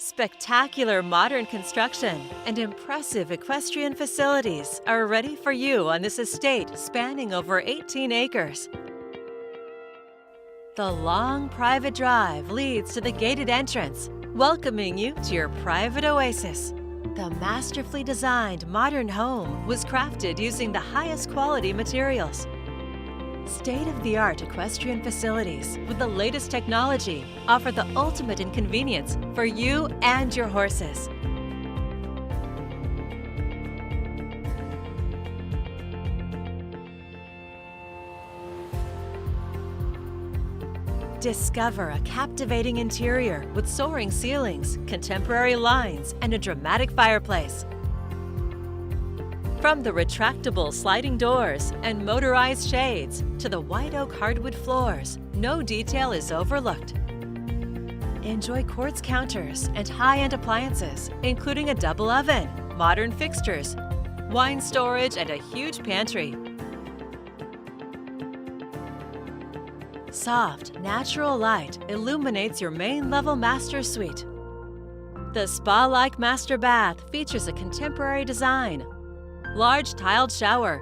Spectacular modern construction and impressive equestrian facilities are ready for you on this estate spanning over 18 acres. The long private drive leads to the gated entrance, welcoming you to your private oasis. The masterfully designed modern home was crafted using the highest quality materials. State-of-the-art equestrian facilities with the latest technology offer the ultimate in convenience for you and your horses. Discover a captivating interior with soaring ceilings, contemporary lines, and a dramatic fireplace. From the retractable sliding doors and motorized shades to the white oak hardwood floors, no detail is overlooked. Enjoy quartz counters and high-end appliances, including a double oven, modern fixtures, wine storage, and a huge pantry. Soft, natural light illuminates your main-level master suite. The spa-like master bath features a contemporary design, large tiled shower,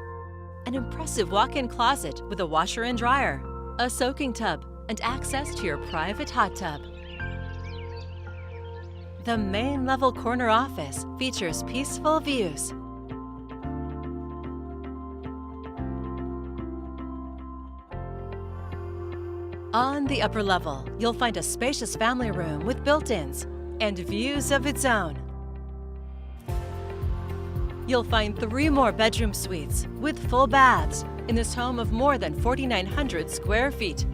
an impressive walk-in closet with a washer and dryer, a soaking tub, and access to your private hot tub. The main-level corner office features peaceful views. On the upper level, you'll find a spacious family room with built-ins and views of its own. You'll find 3 more bedroom suites with full baths in this home of more than 4,900 square feet.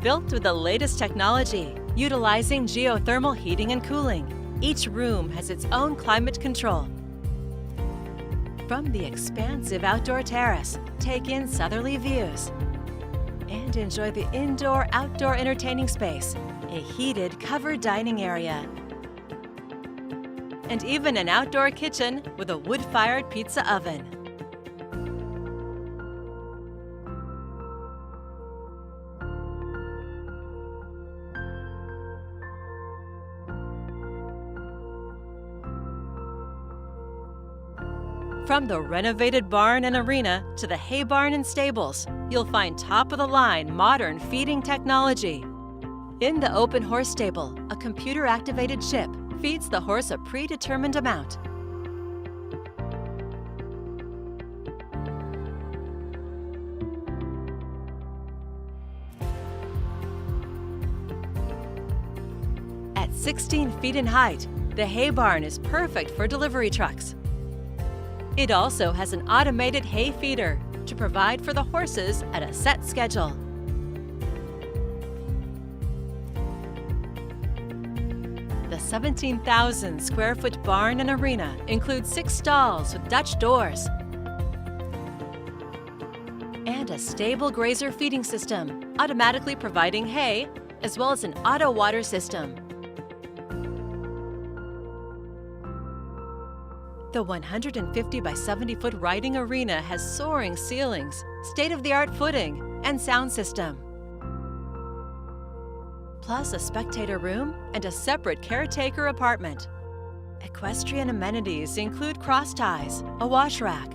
Built with the latest technology, utilizing geothermal heating and cooling, each room has its own climate control. From the expansive outdoor terrace, take in southerly views and enjoy the indoor-outdoor entertaining space, a heated covered dining area, and even an outdoor kitchen with a wood-fired pizza oven. From the renovated barn and arena to the hay barn and stables, you'll find top-of-the-line modern feeding technology. In the open horse stable, a computer-activated chip feeds the horse a predetermined amount. At 16 feet in height, the hay barn is perfect for delivery trucks. It also has an automated hay feeder to provide for the horses at a set schedule. The 17,000 square foot barn and arena includes 6 stalls with Dutch doors and a stable grazer feeding system, automatically providing hay, as well as an auto water system. The 150 by 70 foot riding arena has soaring ceilings, state-of-the-art footing, and sound system, plus a spectator room and a separate caretaker apartment. Equestrian amenities include cross ties, a wash rack,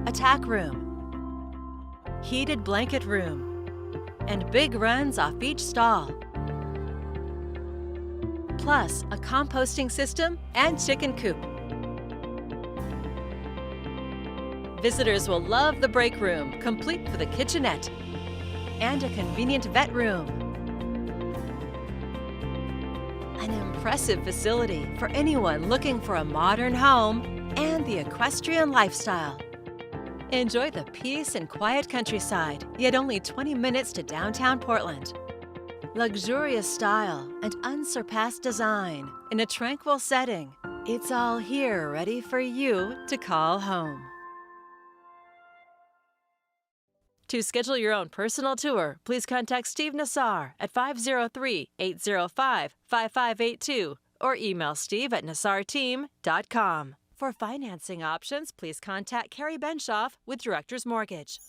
a tack room, heated blanket room, and big runs off each stall, plus a composting system and chicken coop. Visitors will love the break room, complete with a kitchenette and a convenient vet room. An impressive facility for anyone looking for a modern home and the equestrian lifestyle. Enjoy the peace and quiet countryside, yet only 20 minutes to downtown Portland. Luxurious style and unsurpassed design in a tranquil setting. It's all here ready for you to call home. To schedule your own personal tour, please contact Steve Nassar at 503-805-5582 or email steve@nassarteam.com. For financing options, please contact Carrie Benshoff with Directors Mortgage.